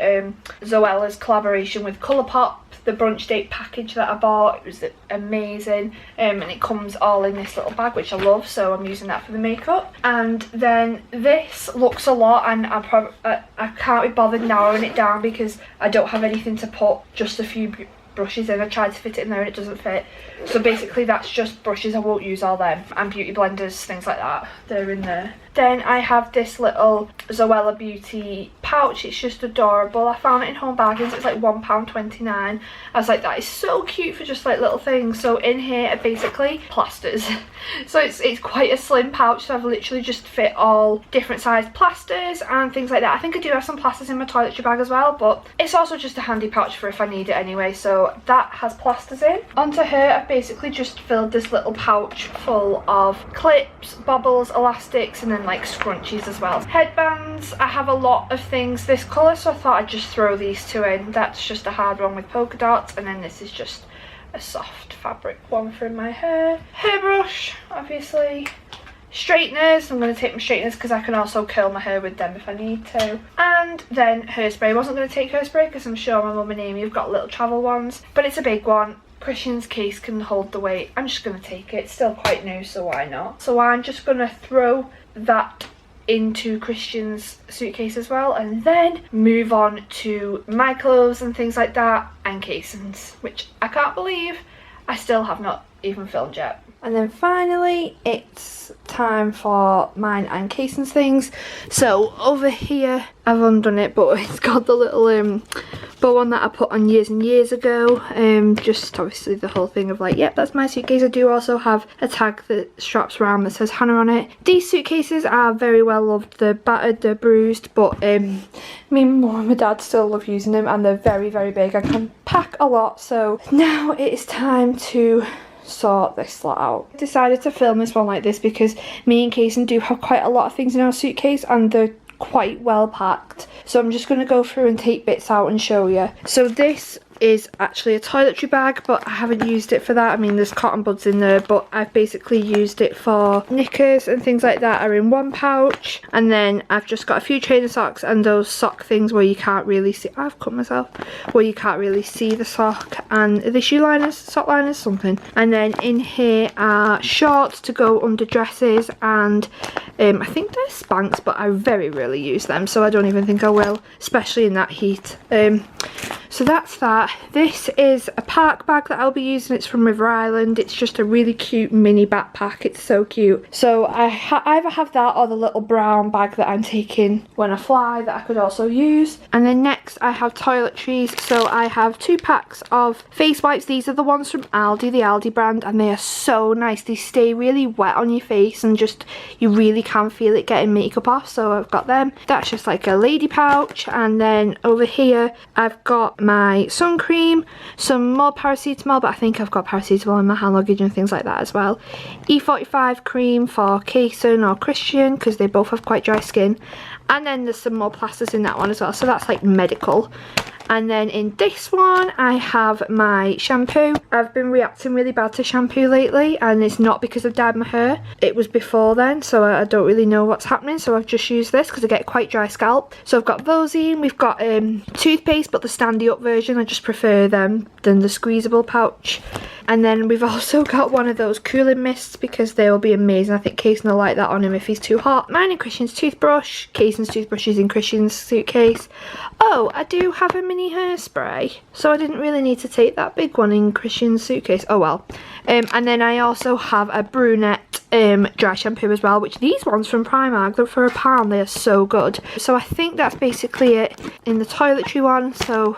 Zoella's collaboration with Colourpop, the brunch date package that I bought. It was amazing, and it comes all in this little bag, which I love, so I'm using that for the makeup. And then this looks a lot, and I can't be bothered narrowing it down because I don't have anything to put just a few brushes in. I tried to fit it in there and it doesn't fit. So basically that's just brushes. I won't use all them, and beauty blenders, things like that, they're in there. Then I have this little Zoella Beauty pouch. It's just adorable. I found it in Home Bargains. It's like £1.29. I was like, that is so cute for just like little things. So in here are basically plasters. So it's quite a slim pouch. So I've literally just fit all different sized plasters and things like that. I think I do have some plasters in my toiletry bag as well, but it's also just a handy pouch for if I need it anyway. So that has plasters in. Onto her, I've basically just filled this little pouch full of clips, bobbles, elastics, and then like scrunchies as well. Headbands, I have a lot of things this colour, so I thought I'd just throw these 2 in. That's just a hard one with polka dots, and then this is just a soft fabric one for my hair. Hairbrush, obviously. Straighteners, I'm going to take my straighteners because I can also curl my hair with them if I need to. And then hairspray. I wasn't going to take hairspray because I'm sure my mum and Amy have got little travel ones, but it's a big one. Christian's case can hold the weight. I'm just going to take it. It's still quite new, so why not? So I'm just going to throw that into Christian's suitcase as well, and then move on to my clothes and things like that, and Kason's, which I can't believe I still have not even filmed yet. And then finally it's time for mine and Kason's things. So over here I've undone it, but it's got the little bow on that I put on years and years ago. Just obviously the whole thing of like, yep, that's my suitcase. I do also have a tag that straps around that says Hannah on it. These suitcases are very well loved. They're battered, they're bruised, but me and mum and my dad still love using them, and they're very, very big. I can pack a lot. So now it is time to sort this lot out. I decided to film this one like this because me and Kason do have quite a lot of things in our suitcase, and they're quite well packed. So I'm just going to go through and take bits out and show you. So this is actually a toiletry bag, but I haven't used it for that. I mean, there's cotton buds in there, but I've basically used it for knickers and things like that are in one pouch. And then I've just got a few trainer socks and those sock things where you can't really see, I've cut myself, where you can't really see the sock, and the shoe liners, sock liners, something. And then in here are shorts to go under dresses, and I think they're Spanx, but I very rarely use them, so I don't even think I will, especially in that heat. So that's that. This is a park bag that I'll be using. It's from River Island. It's just a really cute mini backpack. It's so cute. So I either have that or the little brown bag that I'm taking when I fly that I could also use. And then next I have toiletries. So I have 2 packs of face wipes. These are the ones from Aldi, the Aldi brand, and they are so nice. They stay really wet on your face and just you really can feel it getting makeup off. So I've got them. That's just like a lady pouch. And then over here I've got my sun cream, some more paracetamol, but I think I've got paracetamol in my hand luggage and things like that as well. E45 cream for Kason or Christian because they both have quite dry skin, and then there's some more plasters in that one as well, so that's like medical. And then in this one I have my shampoo. I've been reacting really bad to shampoo lately, and it's not because I've dyed my hair. It was before then, so I don't really know what's happening, so I've just used this because I get quite dry scalp. So I've got those in. We've got toothpaste, but the standy up version. I just prefer them than the squeezable pouch. And then we've also got one of those cooling mists because they will be amazing. I think Kason will like that on him if he's too hot. Mine in Christian's toothbrush. Kason's toothbrush is in Christian's suitcase. Oh, I do have a mini hairspray, so I didn't really need to take that big one in Christian's suitcase. Oh well. And then I also have a brunette dry shampoo as well, which these ones from Primark, they're for £1. They are so good. So I think that's basically it in the toiletry one. So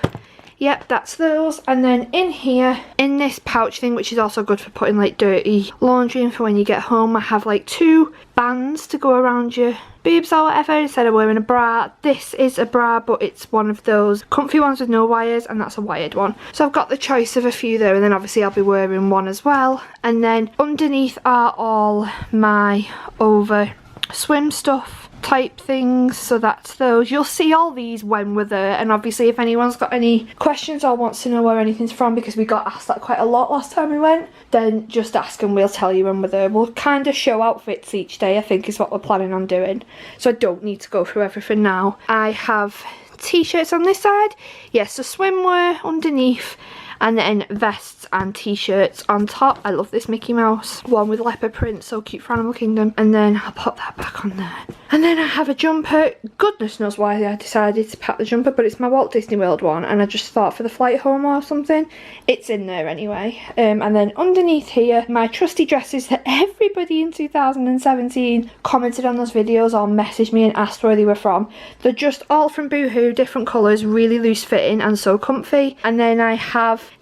yep, that's those. And then in here, in this pouch thing, which is also good for putting like dirty laundry in for when you get home, I have like 2 bands to go around your boobs or whatever instead of wearing a bra. This is a bra, but it's one of those comfy ones with no wires, and that's a wired one. So I've got the choice of a few there, and then obviously I'll be wearing one as well. And then underneath are all my over swim stuff type things, so that's those. You'll see all these when we're there, and obviously if anyone's got any questions or wants to know where anything's from, because we got asked that quite a lot last time we went, then just ask and we'll tell you when we're there. We'll kind of show outfits each day, I think is what we're planning on doing, so I don't need to go through everything now. I have t-shirts on this side, yes, so swimwear underneath, and then vests and t-shirts on top. I love this Mickey Mouse one with leopard print, so cute for Animal Kingdom. And then I'll pop that back on there. And then I have a jumper. Goodness knows why I decided to pack the jumper, but it's my Walt Disney World one, and I just thought for the flight home or something, it's in there anyway. And then underneath here, my trusty dresses that everybody in 2017 commented on those videos or messaged me and asked where they were from. They're just all from Boohoo, different colours, really loose fitting and so comfy. And then I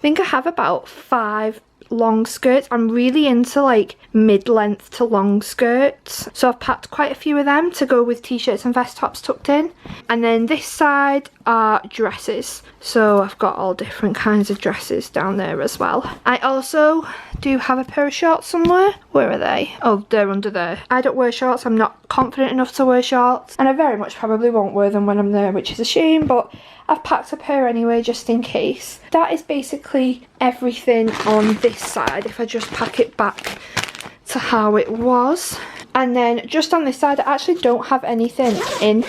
think I have about 5 long skirts. I'm really into like mid-length to long skirts, so I've packed quite a few of them to go with t-shirts and vest tops tucked in. And then this side are dresses, so I've got all different kinds of dresses down there as well. I also do have a pair of shorts somewhere. Where are they? Oh, they're under there. I don't wear shorts. I'm not confident enough to wear shorts, and I very much probably won't wear them when I'm there, which is a shame, but I've packed a pair anyway just in case. That is basically everything on this side if I just pack it back to how it was. And then just on this side I actually don't have anything in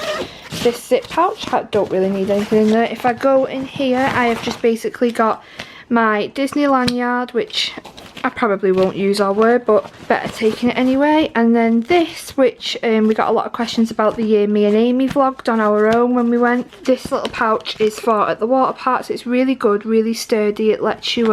this zip pouch. I don't really need anything in there. If I go in here, I have just basically got my Disney lanyard, which I probably won't use or wear, but better taking it anyway. And then this, which we got a lot of questions about the year me and Amy vlogged on our own when we went. This little pouch is for at the water parks. It's really good, really sturdy. It lets you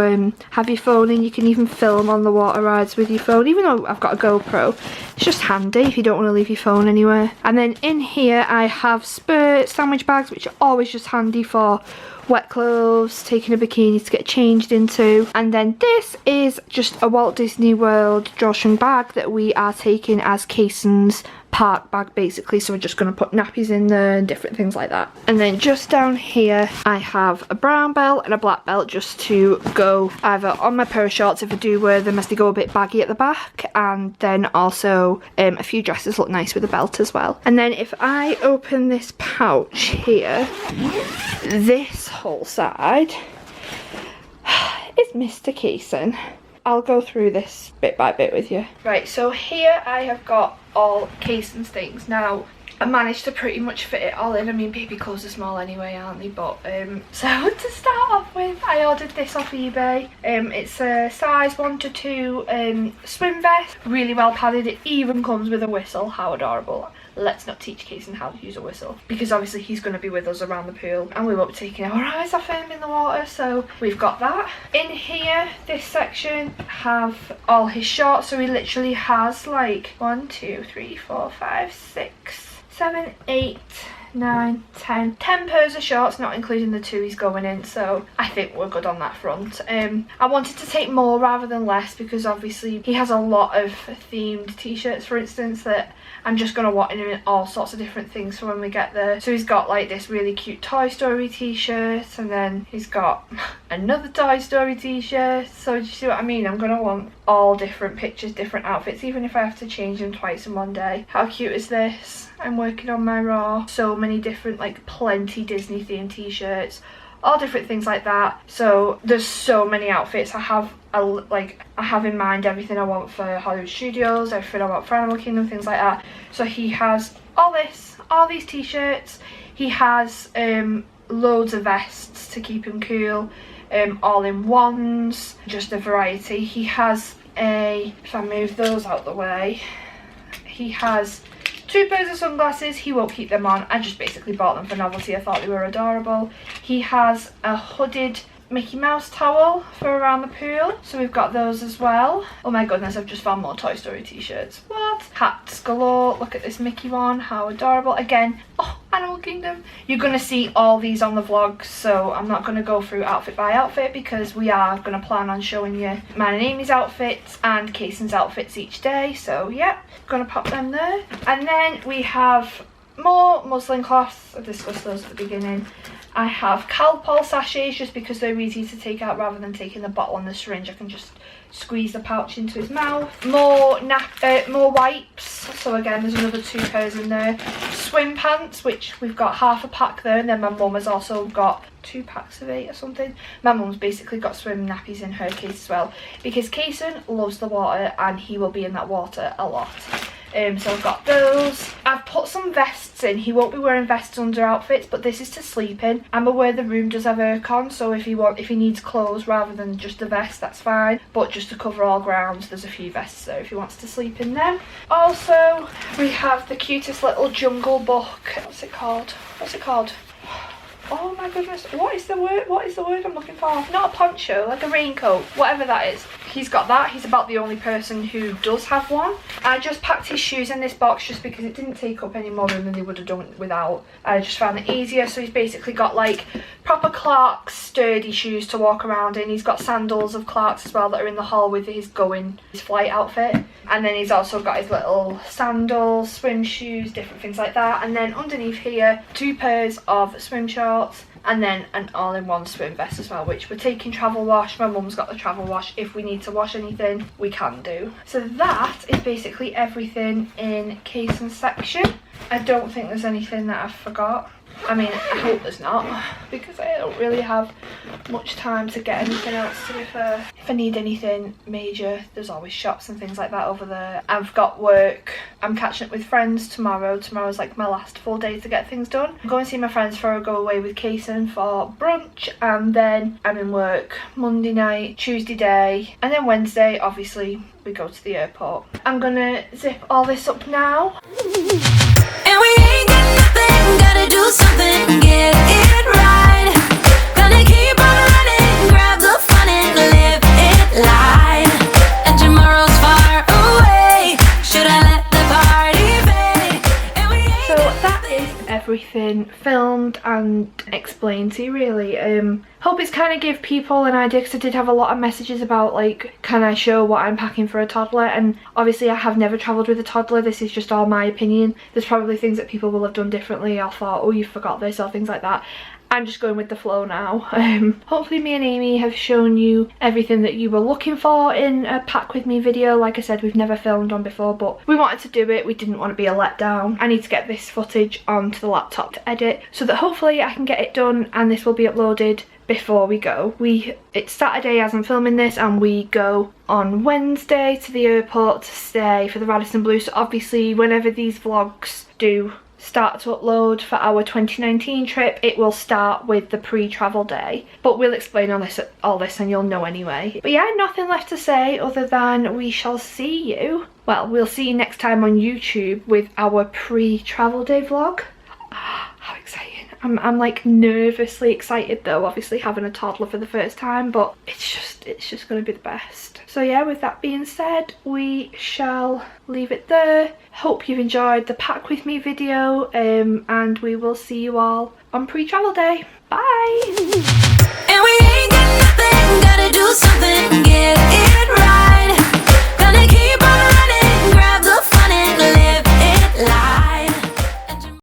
have your phone in. You can even film on the water rides with your phone, even though I've got a GoPro. It's just handy if you don't want to leave your phone anywhere. And then in here I have spare sandwich bags, which are always just handy for wet clothes, taking a bikini to get changed into. And then this is just a Walt Disney World drawstring bag that we are taking as Kason's park bag basically, so we're just going to put nappies in there and different things like that. And then just down here I have a brown belt and a black belt just to go either on my pair of shorts if I do wear them, as they go a bit baggy at the back, and then also a few dresses look nice with a belt as well. And then if I open this pouch here, this whole side is Mr. Kason. I'll go through this bit by bit with you. Right, so here I have got all Kason's things. Now, I managed to pretty much fit it all in. I mean, baby clothes are small anyway, aren't they? But, so to start off with, I ordered this off eBay. It's a size 1 to 2 swim vest. Really well padded. It even comes with a whistle. How adorable. Let's not teach Kason how to use a whistle, because obviously he's going to be with us around the pool and we won't be taking our eyes off him in the water, so we've got that. In here, this section, have all his shorts, so he literally has like 1, 2, 3, 4, 5, 6, 7, 8, 9, 10 pairs of shorts, not including the 2 he's going in, so I think we're good on that front. I wanted to take more rather than less, because obviously he has a lot of themed t-shirts, for instance, that I'm just going to want him in all sorts of different things for when we get there. So he's got like this really cute Toy Story t-shirt, and then he's got another Toy Story t-shirt. So do you see what I mean? I'm going to want all different pictures, different outfits, even if I have to change them twice in one day. How cute is this? I'm working on my raw. So many different, like plenty Disney themed t-shirts. all different things like that. So there's so many outfits. I have in mind everything I want for Hollywood Studios, everything I want for Animal Kingdom, things like that. So he has all these t-shirts. He has loads of vests to keep him cool, all-in-ones, just a variety. He has if I move those out the way, he has 2 pairs of sunglasses. He won't keep them on. I just basically bought them for novelty. I thought they were adorable. He has a hooded Mickey Mouse towel for around the pool, so we've got those as well. Oh my goodness, I've just found more Toy Story t-shirts. What? Hats galore. Look at this Mickey one, how adorable. Again, oh, Animal Kingdom. You're gonna see all these on the vlog, so I'm not gonna go through outfit by outfit because we are gonna plan on showing you mine and Amy's outfits and Kason's outfits each day. So yeah, gonna pop them there. And then we have more muslin cloths. I discussed those at the beginning. I have Calpol sachets just because they're easy to take out rather than taking the bottle and the syringe. I can just squeeze the pouch into his mouth. More wipes. So again, there's another 2 pairs in there. Swim pants, which we've got half a pack there, and then my mum has also got 2 packs of 8 or something. My mum's basically got swim nappies in her case as well because Kason loves the water and he will be in that water a lot. So I've got those. I've put some vests in. He won't be wearing vests under outfits, but this is to sleep in. I'm aware the room does have aircon, so if he needs clothes rather than just a vest, that's fine. But just to cover all grounds, there's a few vests there if he wants to sleep in them. Also, we have the cutest little Jungle Book. What's it called? What's it called? Oh my goodness, what is the word I'm looking for? Not a poncho, like a raincoat, whatever that is. He's got that. He's about the only person who does have one. I just packed his shoes in this box just because it didn't take up any more room than they would have done without. I just found it easier. So he's basically got like proper Clarks sturdy shoes to walk around in. He's got sandals of Clarks as well that are in the hall with his flight outfit. And then he's also got his little sandals, swim shoes, different things like that. And then underneath here, 2 pairs of swim shorts and then an all-in-one swim vest as well, which we're taking travel wash. My mum's got the travel wash. If we need to wash anything, we can do. So that is basically everything in Kason's section. I don't think there's anything that I've forgot. I mean, I hope there's not, because I don't really have much time to get anything else, to be fair. If I need anything major, there's always shops and things like that over there. I've got work. I'm catching up with friends tomorrow. Tomorrow's like my last full day to get things done. I'm going to see my friends for a go away with Kason for brunch, and then I'm in work Monday night, Tuesday day, and then Wednesday, obviously, we go to the airport. I'm gonna zip all this up now. And we ain't got nothing, gotta do something, get it right. Gonna keep on running, grab the fun and live it light. And tomorrow's far away, should I let the party fade? And we ain't So that is everything filmed and explained to you, really. Hope it's kind of give people an idea, because I did have a lot of messages about like, can I show what I'm packing for a toddler? And obviously I have never travelled with a toddler. This is just all my opinion. There's probably things that people will have done differently, or thought, oh, you forgot this, or things like that. I'm just going with the flow now. Hopefully me and Amy have shown you everything that you were looking for in a pack with me video. Like I said, we've never filmed one before, but we wanted to do it. We didn't want to be a letdown. I need to get this footage onto the laptop to edit, so that hopefully I can get it done and this will be uploaded before we go. It's Saturday as I'm filming this, and we go on Wednesday to the airport to stay for the Radisson Blu. So obviously whenever these vlogs do start to upload for our 2019 trip, it will start with the pre-travel day, but we'll explain all this and you'll know anyway. But yeah, nothing left to say other than we shall see you, well, we'll see you next time on YouTube with our pre-travel day vlog. How exciting. I'm like nervously excited though, obviously having a toddler for the first time, but it's just gonna be the best. So yeah, with that being said, we shall leave it there. Hope you've enjoyed the pack with me video, and we will see you all on pre-travel day. Bye. And we ain't got nothing, gotta do something.